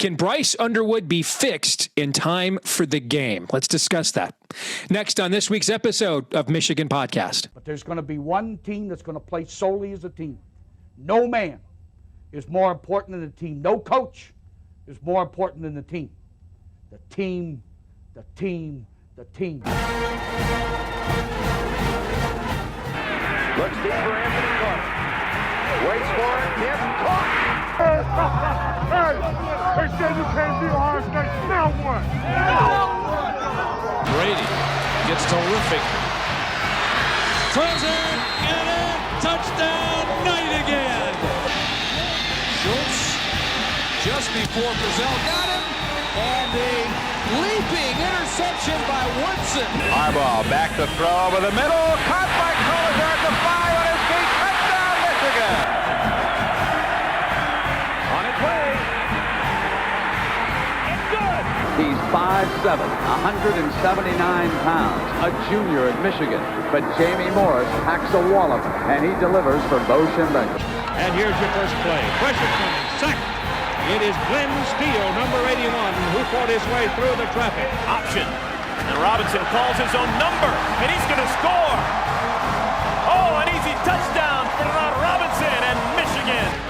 Can Bryce Underwood be fixed in time for the game? Let's discuss that next on this week's episode of Michigan Podcast. But there's going to be one team that's going to play solely as a team. No man is more important than the team. No coach is more important than the team. The team, the team, the team. Looks deep for Anthony Clark. Waits for it. Hit. Caught. Hey, they said you can't be Ohio State. Now what? Brady gets terrific. Throws it, and a touchdown, Knight again. Schultz just before Brazil got him, and a leaping interception by Woodson. Harbaugh back to throw over the middle. Caught by Collier at the 5 on his feet. Touchdown, Michigan. On its way. It's good. He's 5'7", 179 pounds, a junior at Michigan. But Jamie Morris packs a wall of him, and he delivers for Bo Schembechler. And here's your first play. Pressure coming. Sack. It is Glenn Steele, number 81, who fought his way through the traffic. Option. And Robinson calls his own number, and he's going to score. Oh, an easy touchdown for Robinson and Michigan.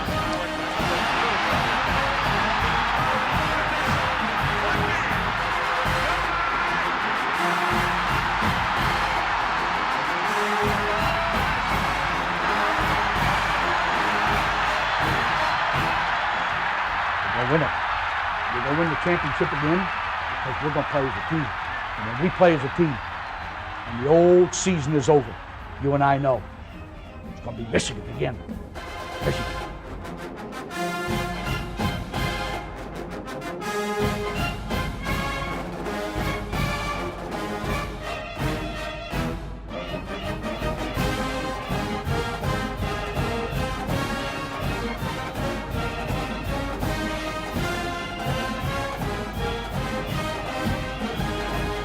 We're going to win the championship again because we're going to play as a team. And when we play as a team and the old season is over, you and I know it's going to be Michigan again. Michigan.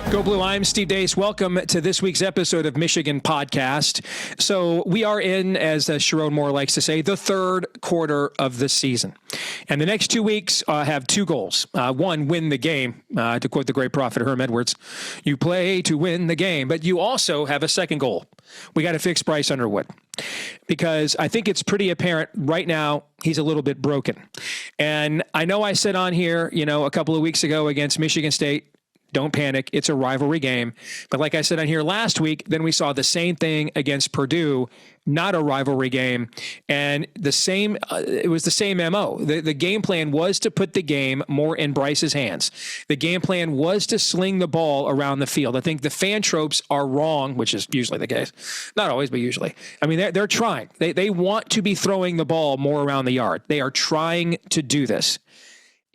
Go Blue, I'm Steve Deace. Welcome to this week's episode of Michigan Podcast. So we are in, as Sherrone Moore likes to say, the third quarter of the season. And the next 2 weeks have two goals. One, win the game. To quote the great prophet Herm Edwards, you play to win the game. But you also have a second goal. We got to fix Bryce Underwood. Because I think it's pretty apparent right now he's a little bit broken. And I know I said on here, a couple of weeks ago against Michigan State, don't panic. It's a rivalry game. But like I said on here last week, then we saw the same thing against Purdue, not a rivalry game. And it was the same MO. The game plan was to put the game more in Bryce's hands. The game plan was to sling the ball around the field. I think the fan tropes are wrong, which is usually the case. Not always, but usually. I mean, they're trying. They want to be throwing the ball more around the yard. They are trying to do this.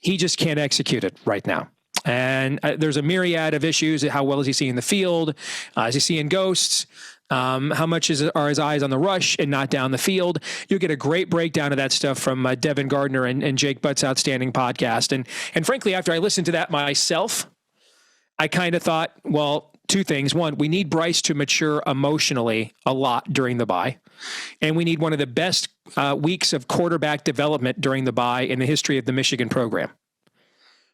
He just can't execute it right now. And there's a myriad of issues. How well is he seeing the field? Is he seeing ghosts? How much are his eyes on the rush and not down the field? You'll get a great breakdown of that stuff from Devin Gardner and Jake Butt's outstanding podcast. And frankly, after I listened to that myself, I kind of thought, well, two things. One, we need Bryce to mature emotionally a lot during the bye. And we need one of the best weeks of quarterback development during the bye in the history of the Michigan program.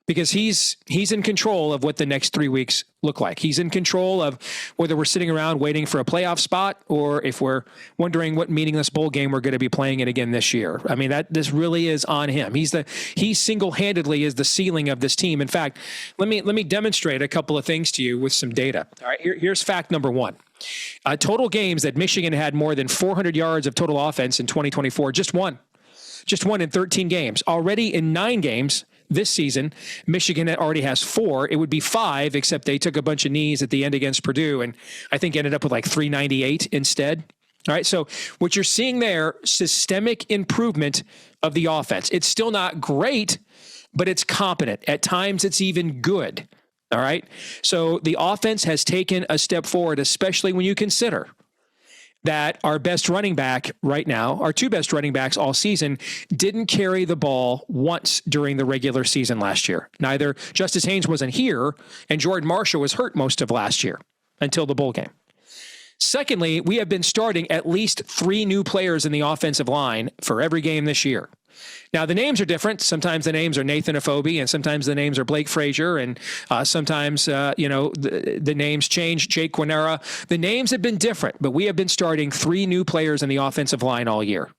Because he's in control of what the next 3 weeks look like. He's in control of whether we're sitting around waiting for a playoff spot or if we're wondering what meaningless bowl game we're going to be playing in again this year. I mean, this really is on him. He single-handedly is the ceiling of this team. In fact, let me demonstrate a couple of things to you with some data. All right, here's fact number one. Total games that Michigan had more than 400 yards of total offense in 2024, just one in 13 games. Already in 9 games this season, Michigan already has 4. It would be 5, except they took a bunch of knees at the end against Purdue, and I think ended up with like 398 instead. All right, so what you're seeing there, systemic improvement of the offense. It's still not great, but it's competent. At times, it's even good. All right, so the offense has taken a step forward, especially when you consider that our best running back right now, our 2 best running backs all season, didn't carry the ball once during the regular season last year. Neither Justice Haynes wasn't here, and Jordan Marshall was hurt most of last year until the bowl game. Secondly, we have been starting at least 3 new players in the offensive line for every game this year. Now, the names are different. Sometimes the names are Nathan Afobe, and sometimes the names are Blake Frazier, and sometimes, the names change, Jake Quinera. The names have been different, but we have been starting 3 new players in the offensive line all year.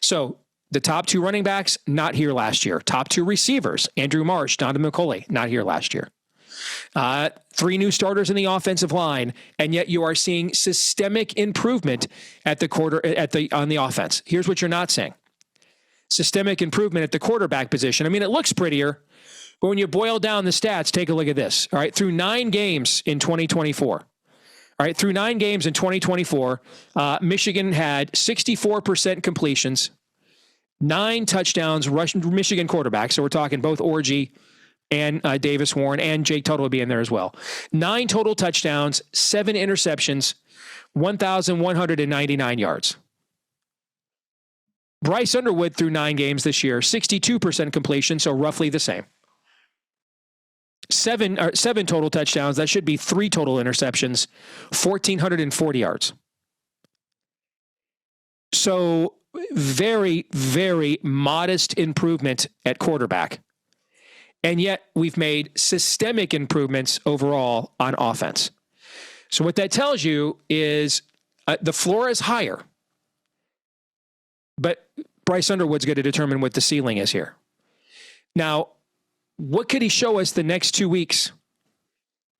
So the top 2 running backs, not here last year. Top 2 receivers, Andrew Marsh, Donovan McCulley, not here last year. 3 new starters in the offensive line, and yet you are seeing systemic improvement on the offense. Here's what you're not seeing. Systemic improvement at the quarterback position. I mean, it looks prettier, but when you boil down the stats, take a look at this. All right, through 9 games in 2024. All right, through 9 games in 2024, Michigan had 64% completions, 9 touchdowns, Michigan quarterbacks. So we're talking both Orji and Davis Warren, and Jake Tuttle would be in there as well. 9 total touchdowns, 7 interceptions, 1,199 yards. Bryce Underwood through 9 games this year, 62% completion, so roughly the same. 7 total touchdowns. That should be 3 total interceptions, 1,440 yards. So very, very modest improvement at quarterback. And yet we've made systemic improvements overall on offense. So what that tells you is the floor is higher. But Bryce Underwood's going to determine what the ceiling is here. Now, what could he show us the next 2 weeks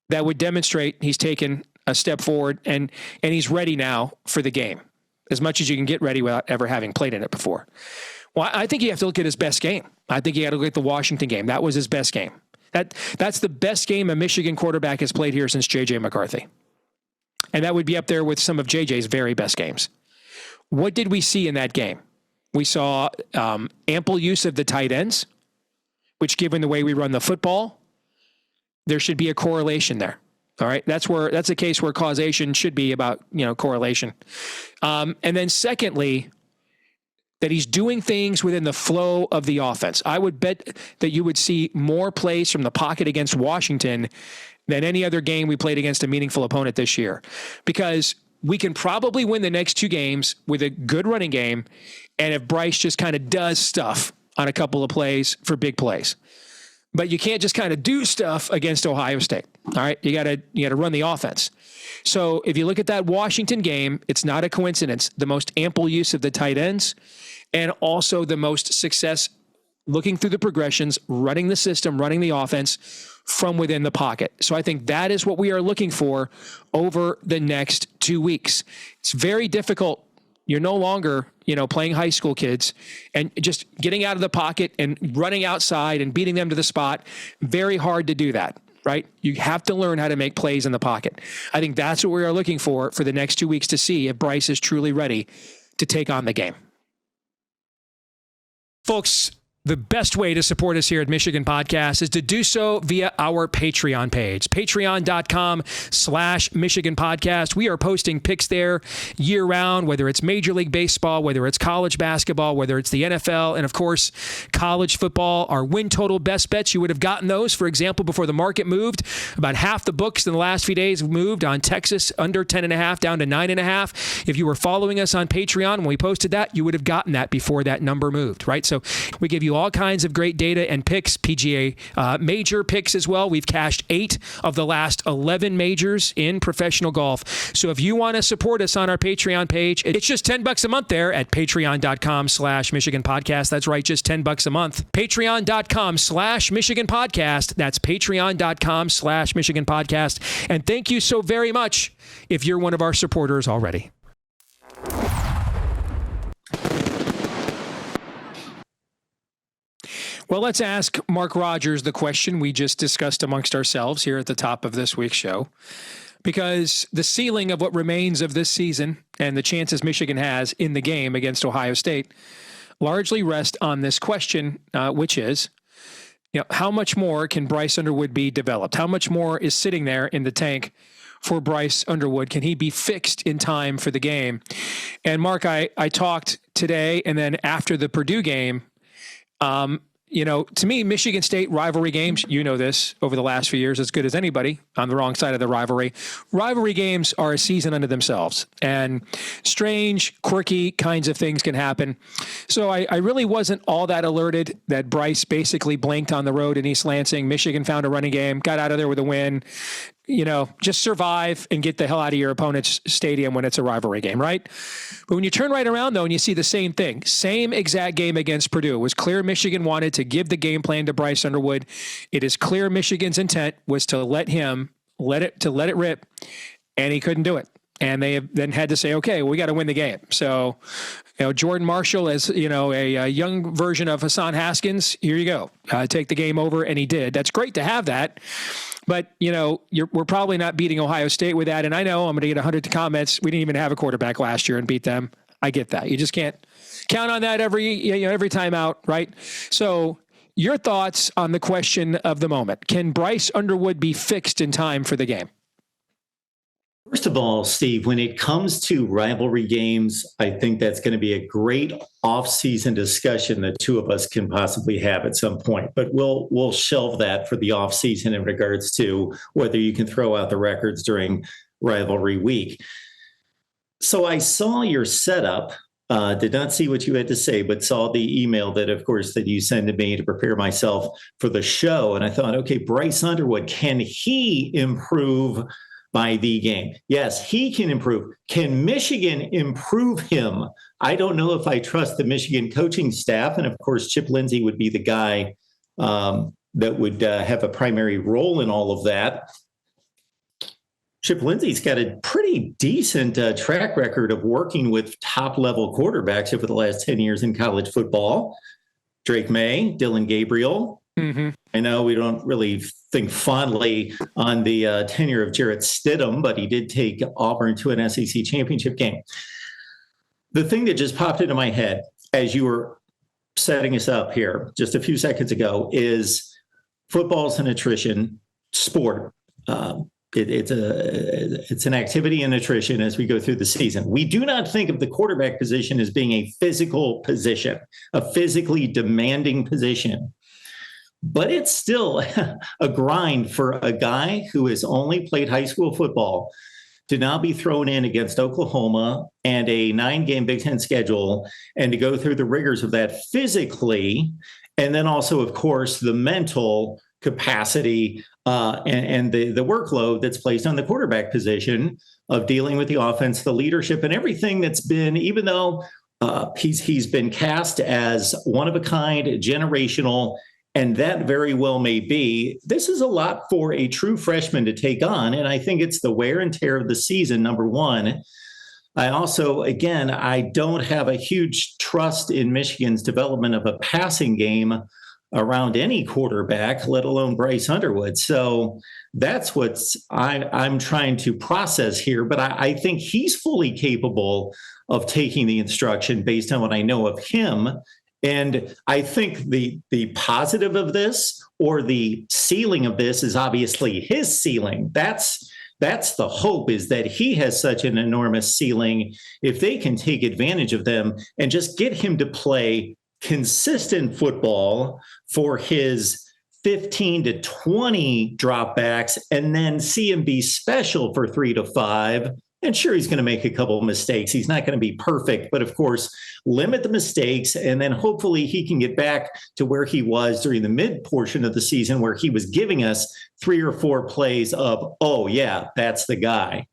that would demonstrate he's taken a step forward and he's ready now for the game, as much as you can get ready without ever having played in it before? Well, I think you have to look at his best game. I think you got to look at the Washington game. That was his best game. That's the best game a Michigan quarterback has played here since J.J. McCarthy. And that would be up there with some of J.J.'s very best games. What did we see in that game? We saw ample use of the tight ends, which, given the way we run the football, there should be a correlation there. All right, that's a case where causation should be about correlation. And then secondly, that he's doing things within the flow of the offense. I would bet that you would see more plays from the pocket against Washington than any other game we played against a meaningful opponent this year, because we can probably win the next 2 games with a good running game, and if Bryce just kind of does stuff on a couple of plays for big plays. But you can't just kind of do stuff against Ohio State. All right, you got to run the offense. So if you look at that Washington game, it's not a coincidence. The most ample use of the tight ends, and also the most success looking through the progressions, running the system, running the offense from within the pocket. So I think that is what we are looking for over the next 2 weeks. It's very difficult. You're no longer, playing high school kids and just getting out of the pocket and running outside and beating them to the spot. Very hard to do that, right? You have to learn how to make plays in the pocket. I think that's what we are looking for the next 2 weeks to see if Bryce is truly ready to take on the game. Folks, the best way to support us here at Michigan Podcast is to do so via our Patreon page, patreon.com/Michigan Podcast. We are posting picks there year round, whether it's Major League Baseball, whether it's college basketball, whether it's the NFL, and of course, college football. Our win total best bets, you would have gotten those, for example, before the market moved. About half the books in the last few days moved on Texas under 10.5 down to 9.5. If you were following us on Patreon when we posted that, you would have gotten that before that number moved, right? So we give you all kinds of great data and picks, PGA major picks as well. We've cashed 8 of the last 11 majors in professional golf. So if you want to support us on our Patreon page, it's just $10 a month there at patreon.com/Michigan Podcast. That's right, just $10 a month. Patreon.com/Michigan Podcast. That's patreon.com/Michigan Podcast. And thank you so very much if you're one of our supporters already. Well, let's ask Mark Rogers the question we just discussed amongst ourselves here at the top of this week's show, because the ceiling of what remains of this season and the chances Michigan has in the game against Ohio State largely rest on this question, which is, how much more can Bryce Underwood be developed? How much more is sitting there in the tank for Bryce Underwood? Can he be fixed in time for the game? And Mark, I talked today and then after the Purdue game, to me, Michigan State rivalry games, you know this, over the last few years, as good as anybody on the wrong side of the rivalry. Rivalry games are a season unto themselves, and strange, quirky kinds of things can happen. So I really wasn't all that alerted that Bryce basically blinked on the road in East Lansing. Michigan found a running game, got out of there with a win. Just survive and get the hell out of your opponent's stadium when it's a rivalry game, right? But when you turn right around, though, and you see the same thing, same exact game against Purdue, it was clear Michigan wanted to give the game plan to Bryce Underwood. It is clear Michigan's intent was to let it rip, and he couldn't do it. And they then had to say, okay, well, we got to win the game. So, Jordan Marshall, as a young version of Hassan Haskins, here you go, take the game over, and he did. That's great to have that. But, we're probably not beating Ohio State with that. And I know I'm going to get 100 comments. We didn't even have a quarterback last year and beat them. I get that. You just can't count on that every time out, right? So your thoughts on the question of the moment. Can Bryce Underwood be fixed in time for the game? First of all, Steve, when it comes to rivalry games, I think that's going to be a great off-season discussion that two of us can possibly have at some point. But we'll shelve that for the off-season in regards to whether you can throw out the records during rivalry week. So I saw your setup, did not see what you had to say, but saw the email that, of course, that you sent to me to prepare myself for the show. And I thought, okay, Bryce Underwood, can he improve by the game? Yes, he can improve. Can Michigan improve him? I don't know if I trust the Michigan coaching staff. And of course, Chip Lindsey would be the guy that would have a primary role in all of that. Chip Lindsey's got a pretty decent track record of working with top-level quarterbacks over the last 10 years in college football. Drake May, Dillon Gabriel. Mm-hmm. I know we don't really think fondly on the tenure of Jarrett Stidham, but he did take Auburn to an SEC championship game. The thing that just popped into my head as you were setting us up here just a few seconds ago is football's an attrition sport. It's an activity in attrition as we go through the season. We do not think of the quarterback position as being a physical position, a physically demanding position. But it's still a grind for a guy who has only played high school football to now be thrown in against Oklahoma and a 9-game Big Ten schedule and to go through the rigors of that physically. And then also, of course, the mental capacity and the workload that's placed on the quarterback position of dealing with the offense, the leadership, and everything that's been, even though he's been cast as one of a kind, generational, and that very well may be, this is a lot for a true freshman to take on. And I think it's the wear and tear of the season, number one. I also, again, I don't have a huge trust in Michigan's development of a passing game around any quarterback, let alone Bryce Underwood. So that's what I'm trying to process here. But I think he's fully capable of taking the instruction based on what I know of him. And I think the positive of this, or the ceiling of this, is obviously his ceiling. That's the hope, is that he has such an enormous ceiling. If they can take advantage of them and just get him to play consistent football for his 15 to 20 dropbacks, and then see him be special for 3 to 5. And sure, he's going to make a couple of mistakes. He's not going to be perfect, but of course, limit the mistakes. And then hopefully he can get back to where he was during the mid portion of the season, where he was giving us 3 or 4 plays of, oh yeah, that's the guy.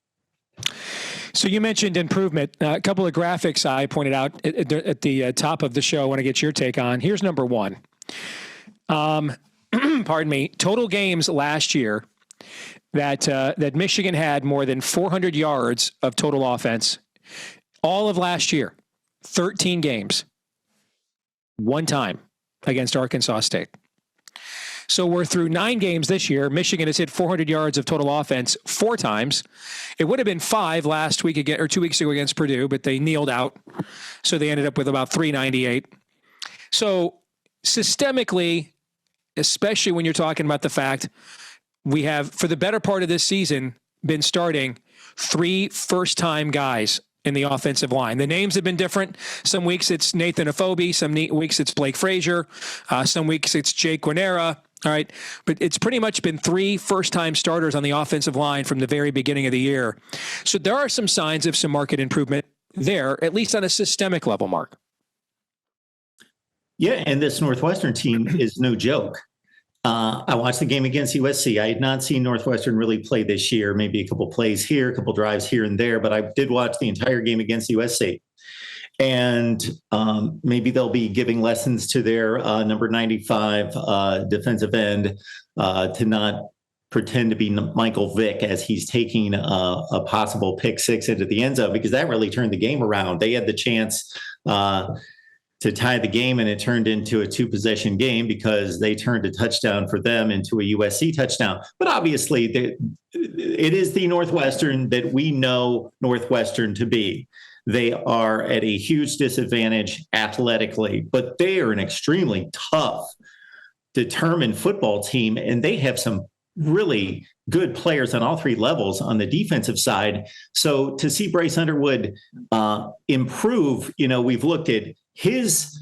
So you mentioned improvement. A couple of graphics I pointed out at the top of the show I want to get your take on. Here's number one. Pardon me. Total games last year that Michigan had more than 400 yards of total offense. All of last year, 13 games. One time against Arkansas State. So we're through 9 games this year. Michigan has hit 400 yards of total offense 4 times. It would have been 5 last week again, or 2 weeks ago against Purdue, but they kneeled out. So they ended up with about 398. So systemically, especially when you're talking about the fact we have, for the better part of this season, been starting 3 first-time guys in the offensive line. The names have been different. Some weeks it's Nathan Afobe. Some weeks it's Blake Frazier. Some weeks it's Jake Guanera. All right. But it's pretty much been 3 first-time starters on the offensive line from the very beginning of the year. So there are some signs of some market improvement there, at least on a systemic level, Mark. Yeah, and this Northwestern team is no joke. I watched the game against USC. I had not seen Northwestern really play this year, maybe a couple plays here, a couple drives here and there, but I did watch the entire game against USC. And maybe they'll be giving lessons to their number 95 defensive end to not pretend to be Michael Vick as he's taking a possible pick 6 into the end zone, because that really turned the game around. They had the chance to tie the game, and it turned into a 2-possession game because they turned a touchdown for them into a USC touchdown. But obviously, it is the Northwestern that we know Northwestern to be. They are at a huge disadvantage athletically, but they are an extremely tough, determined football team, and they have some really good players on all 3 levels on the defensive side. So to see Bryce Underwood improve, we've looked at his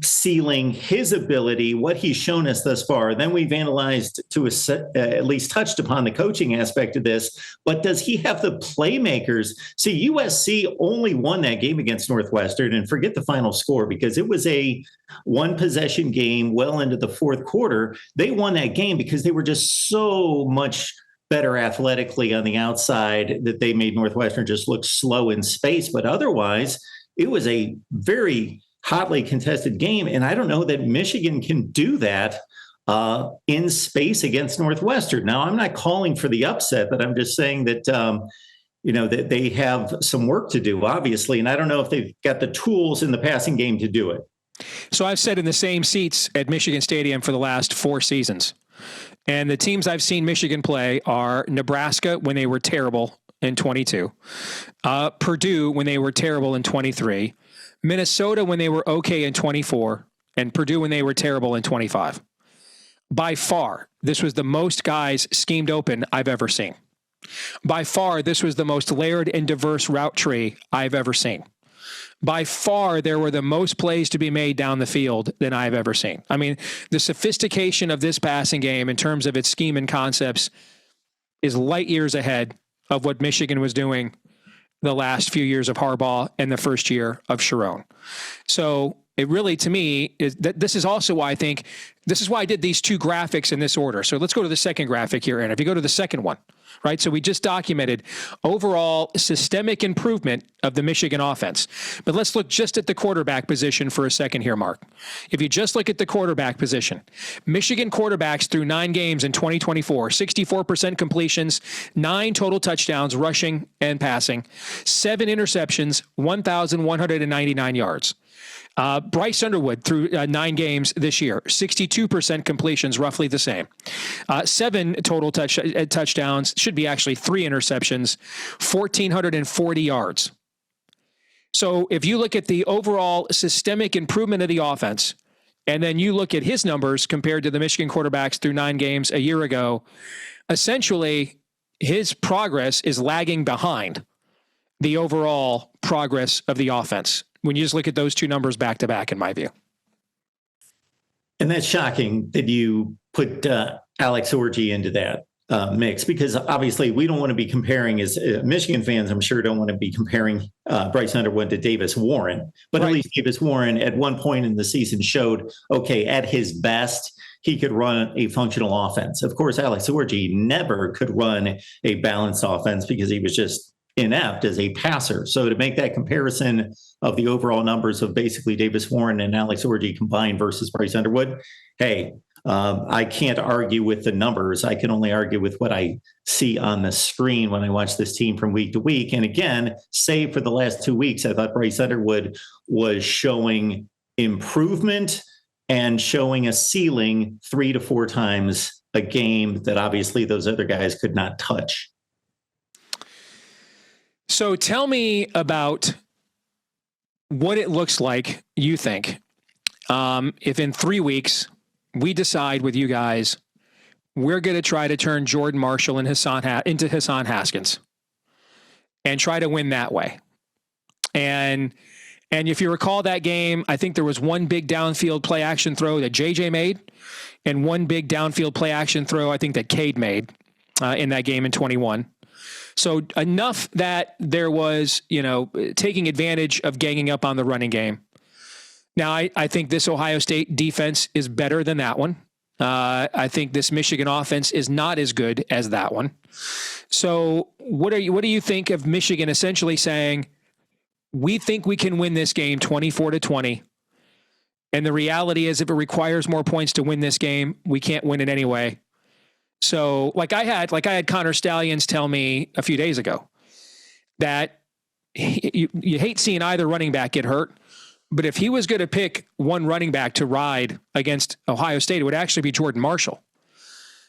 ceiling, his ability, what he's shown us thus far. Then we've analyzed at least touched upon the coaching aspect of this, but does he have the playmakers? See, USC only won that game against Northwestern, and forget the final score because it was a 1-possession game well into the 4th quarter. They won that game because they were just so much better athletically on the outside that they made Northwestern just look slow in space. But otherwise, it was a very hotly contested game. And I don't know that Michigan can do that in space against Northwestern. Now, I'm not calling for the upset, but I'm just saying that, that they have some work to do, obviously. And I don't know if they've got the tools in the passing game to do it. So I've sat in the same seats at Michigan Stadium for the last 4 seasons. And the teams I've seen Michigan play are Nebraska when they were terrible in 22, Purdue when they were terrible in 23, Minnesota when they were okay in 24, and Purdue when they were terrible in 25. By far, this was the most guys schemed open I've ever seen. By far, this was the most layered and diverse route tree I've ever seen. By far, there were the most plays to be made down the field than I've ever seen. I mean, the sophistication of this passing game in terms of its scheme and concepts is light years ahead of what Michigan was doing the last few years of Harbaugh and the first year of Sherrone. So it really, to me, is that this is also why I think this is why I did these 2 graphics in this order. So let's go to the second graphic here. And if you go to the second one, right? So we just documented overall systemic improvement of the Michigan offense. But let's look just at the quarterback position for a second here, Mark. If you just look at the quarterback position, Michigan quarterbacks through 9 games in 2024, 64% completions, 9 total touchdowns, rushing and passing, 7 interceptions, 1,199 yards. Bryce Underwood through 9 games this year, 62% completions, roughly the same. 7 total touchdowns, should be actually 3 interceptions, 1,440 yards. So if you look at the overall systemic improvement of the offense, and then you look at his numbers compared to the Michigan quarterbacks through 9 games a year ago, essentially his progress is lagging behind the overall progress of the offense when you just look at those 2 numbers back to back, in my view. And that's shocking that you put Alex Orji into that mix, because obviously we don't want to be comparing, as Michigan fans, I'm sure, don't want to be comparing Bryce Underwood to Davis Warren. But right. At least Davis Warren at one point in the season showed, okay, at his best, he could run a functional offense. Of course, Alex Orji never could run a balanced offense because he was just inept as a passer. So to make that comparison of the overall numbers of basically Davis Warren and Alex Orji combined versus Bryce Underwood, hey, I can't argue with the numbers. I can only argue with what I see on the screen when I watch this team from week to week. And again, save for the last 2 weeks, I thought Bryce Underwood was showing improvement and showing a ceiling 3 to 4 times a game that obviously those other guys could not touch. So tell me about what it looks like, you think, if in 3 weeks we decide with you guys we're going to try to turn Jordan Marshall and into Hassan Haskins and try to win that way. And if you recall that game, I think there was one big downfield play action throw that JJ made and one big downfield play action throw I think that Cade made in that game in 21. So enough that there was, taking advantage of ganging up on the running game. Now, I think this Ohio State defense is better than that one. I think this Michigan offense is not as good as that one. So what do you think of Michigan essentially saying, we think we can win this game 24-20. And the reality is if it requires more points to win this game, we can't win it anyway. So like I had Connor Stallions tell me a few days ago that you hate seeing either running back get hurt, but if he was going to pick one running back to ride against Ohio State, it would actually be Jordan Marshall,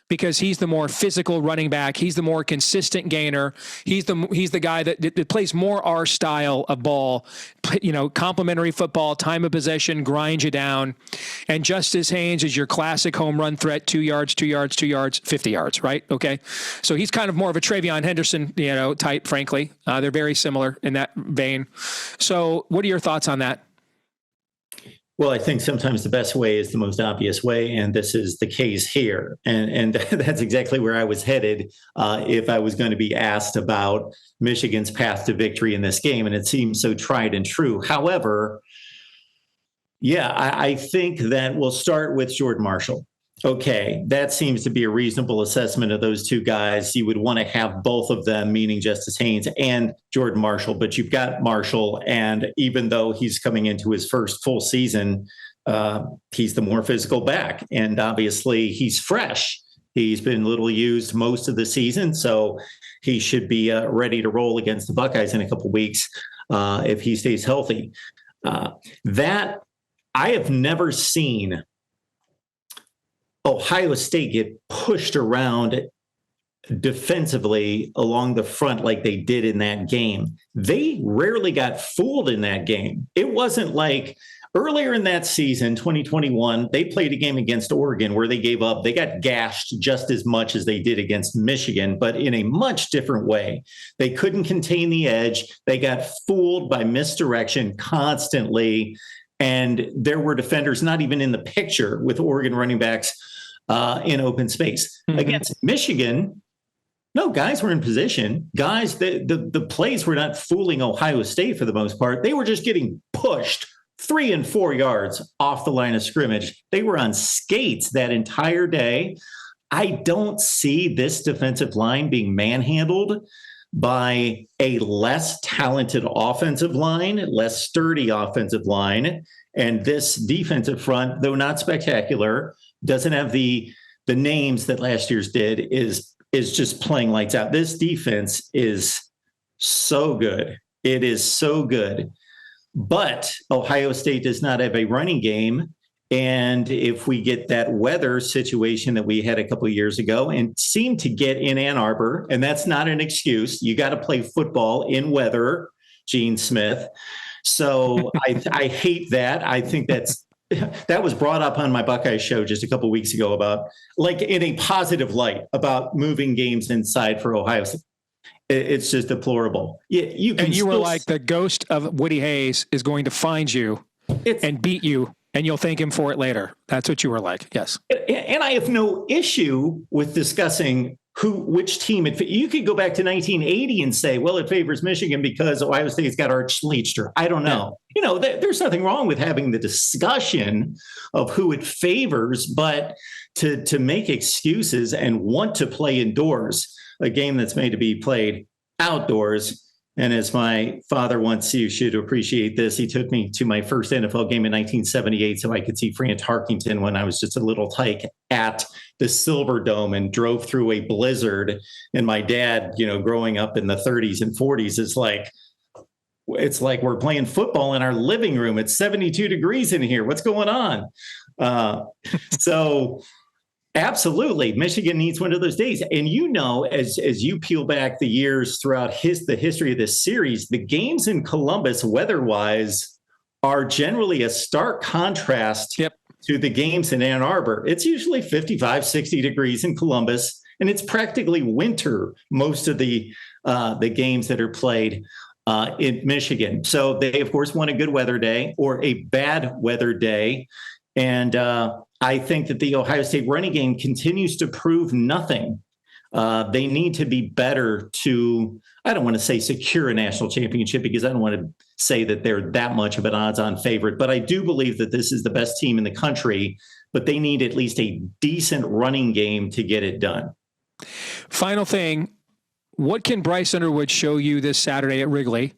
because he's the more physical running back. He's the more consistent gainer. He's the guy that plays more our style of ball, complementary football, time of possession, grind you down. And Justice Haynes is your classic home run threat, 2 yards, 2 yards, 2 yards, 50 yards, right? Okay. So he's kind of more of a Travion Henderson, type, frankly. They're very similar in that vein. So what are your thoughts on that? Well, I think sometimes the best way is the most obvious way, and this is the case here. And that's exactly where I was headed if I was going to be asked about Michigan's path to victory in this game, and it seems so tried and true. However, I think that we'll start with Jordan Marshall. Okay, that seems to be a reasonable assessment of those two guys. You would want to have both of them, meaning Justice Haynes and Jordan Marshall, but you've got Marshall, and even though he's coming into his first full season, he's the more physical back, and obviously he's fresh. He's been little used most of the season, so he should be ready to roll against the Buckeyes in a couple weeks if he stays healthy. That I have never seen Ohio State get pushed around defensively along the front like they did in that game. They rarely got fooled in that game. It wasn't like earlier in that season, 2021, they played a game against Oregon where they gave up. They got gashed just as much as they did against Michigan, but in a much different way. They couldn't contain the edge. They got fooled by misdirection constantly. And there were defenders not even in the picture with Oregon running backs in open space. Mm-hmm. Against Michigan, no, guys were in position. Guys, the plays were not fooling Ohio State for the most part. They were just getting pushed 3 and 4 yards off the line of scrimmage. They were on skates that entire day. I don't see this defensive line being manhandled by a less talented offensive line, less sturdy offensive line. And this defensive front, though not spectacular, doesn't have the names that last year's did, is just playing lights out. This defense is so good. It is so good. But Ohio State does not have a running game. And if we get that weather situation that we had a couple of years ago and seem to get in Ann Arbor, and that's not an excuse, you got to play football in weather, Gene Smith. So I hate that. I think that was brought up on my Buckeye show just a couple of weeks ago about, like, in a positive light about moving games inside for Ohio State. It's just deplorable. You were like, the ghost of Woody Hayes is going to find you and beat you, and you'll thank him for it later. That's what you were like. Yes. And I have no issue with discussing which team you could go back to 1980 and say, well, it favors Michigan because Ohio State's got Arch Leachster. I don't know. There's nothing wrong with having the discussion of who it favors, but to make excuses and want to play indoors, a game that's made to be played outdoors. And as my father once, you should appreciate this, he took me to my first NFL game in 1978 so I could see Fran Tarkington when I was just a little tyke at the Silver Dome and drove through a blizzard. And my dad, growing up in the 30s and 40s, it's like we're playing football in our living room. It's 72 degrees in here. What's going on? So absolutely, Michigan needs one of those days. And as you peel back the years throughout the history of this series, the games in Columbus weather-wise are generally a stark contrast to the games in Ann Arbor. It's usually 55, 60 degrees in Columbus, and it's practically winter most of the games that are played in Michigan. So they, of course, want a good weather day or a bad weather day. And I think that the Ohio State running game continues to prove nothing. They need to be better to, I don't want to say secure a national championship because I don't want to say that they're that much of an odds-on favorite, but I do believe that this is the best team in the country, but they need at least a decent running game to get it done. Final thing, what can Bryce Underwood show you this Saturday at Wrigley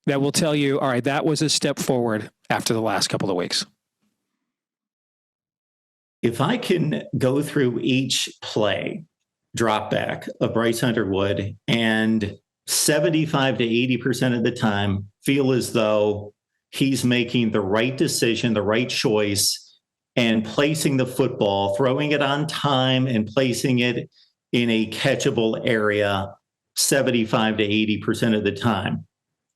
that will tell you, all right, that was a step forward after the last couple of weeks? If I can go through each play, drop back of Bryce Underwood and 75 to 80% of the time feel as though he's making the right decision, the right choice, and placing the football, throwing it on time and placing it in a catchable area 75 to 80% of the time,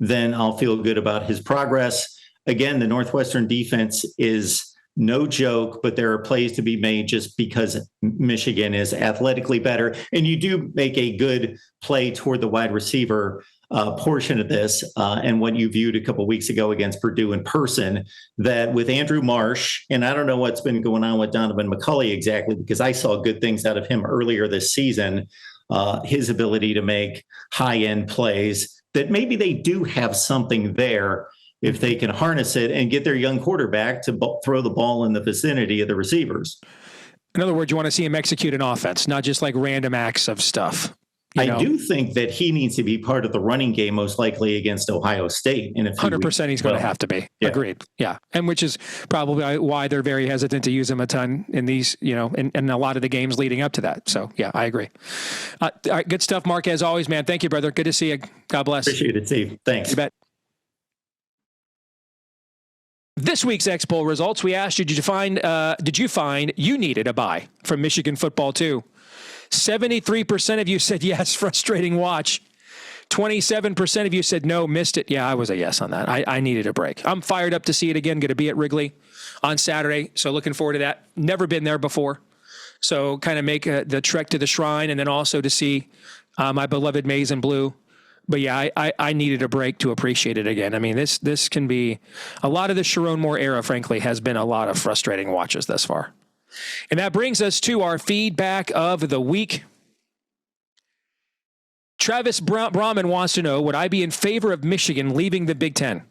then I'll feel good about his progress. Again, the Northwestern defense is no joke, but there are plays to be made just because Michigan is athletically better. And you do make a good play toward the wide receiver portion of this. And what you viewed a couple of weeks ago against Purdue in person, that with Andrew Marsh, and I don't know what's been going on with Donovan McCulley exactly, because I saw good things out of him earlier this season, his ability to make high-end plays, that maybe they do have something there if they can harness it and get their young quarterback to throw the ball in the vicinity of the receivers. In other words, you want to see him execute an offense, not just like random acts of stuff. I do think that he needs to be part of the running game, most likely against Ohio State. And 100% he's going to have to be. Yeah. Agreed. Yeah. And which is probably why they're very hesitant to use him a ton in these, in a lot of the games leading up to that. So, yeah, I agree. All right, good stuff, Mark, as always, man. Thank you, brother. Good to see you. God bless. Appreciate it, Steve. Thanks. You bet. This week's X Bowl results, we asked you, did you find you needed a bye from Michigan football too? 73% of you said yes, frustrating watch. 27% of you said no, missed it. Yeah, I was a yes on that. I needed a break. I'm fired up to see it again. Going to be at Wrigley on Saturday, so looking forward to that. Never been there before, so kind of make the trek to the Shrine and then also to see my beloved maize and blue. But yeah, I needed a break to appreciate it again. I mean, this can be a lot of the Sherrone Moore era, frankly, has been a lot of frustrating watches thus far. And that brings us to our feedback of the week. Travis Brahman wants to know, would I be in favor of Michigan leaving the Big Ten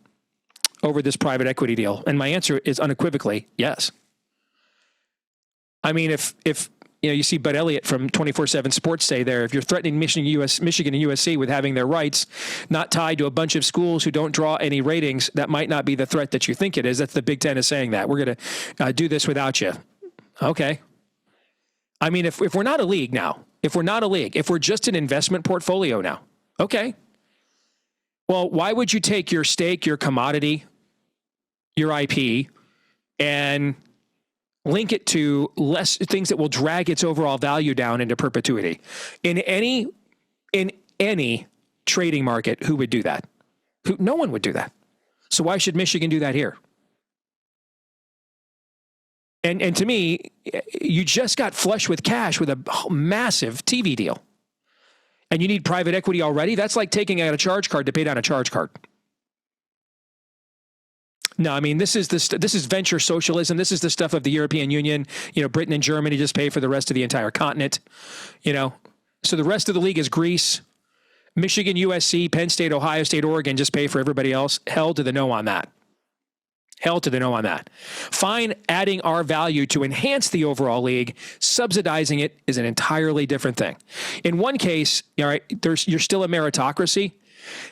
over this private equity deal? And my answer is unequivocally yes. I mean, if you see Bud Elliott from 24/7 Sports say there, if you're threatening Michigan and USC with having their rights not tied to a bunch of schools who don't draw any ratings, that might not be the threat that you think it is. That's the Big Ten is saying that. We're going to do this without you. Okay. I mean, if we're not a league now, if we're just an investment portfolio now, okay. Well, why would you take your stake, your commodity, your IP, and link it to less things that will drag its overall value down into perpetuity? In any trading market, who would do that? No one would do that. So why should Michigan do that here? And to me, you just got flush with cash with a massive TV deal. And you need private equity already? That's like taking out a charge card to pay down a charge card. No, I mean, this is venture socialism. This is the stuff of the European Union. Britain and Germany just pay for the rest of the entire continent. So the rest of the league is Greece. Michigan, USC, Penn State, Ohio State, Oregon just pay for everybody else. Hell to the no on that. Hell to the no on that. Fine, adding our value to enhance the overall league, subsidizing it is an entirely different thing. In one case, all right, you're still a meritocracy,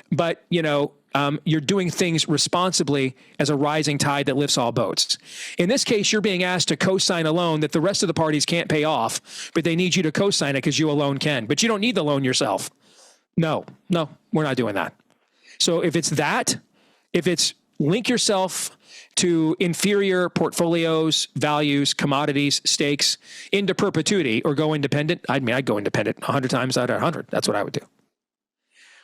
but you're doing things responsibly as a rising tide that lifts all boats. In this case, you're being asked to co-sign a loan that the rest of the parties can't pay off, but they need you to co-sign it because you alone can. But you don't need the loan yourself. No, we're not doing that. So if it's link yourself to inferior portfolios, values, commodities, stakes into perpetuity or go independent, I'd go independent 100 times out of 100. That's what I would do.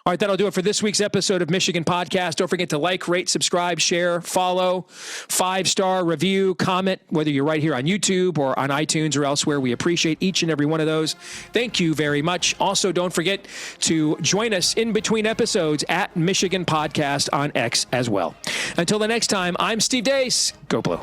All right, that'll do it for this week's episode of Michigan Podcast. Don't forget to like, rate, subscribe, share, follow, 5-star review, comment, whether you're right here on YouTube or on iTunes or elsewhere. We appreciate each and every one of those. Thank you very much. Also, don't forget to join us in between episodes at Michigan Podcast on X as well. Until the next time, I'm Steve Deace. Go Blue.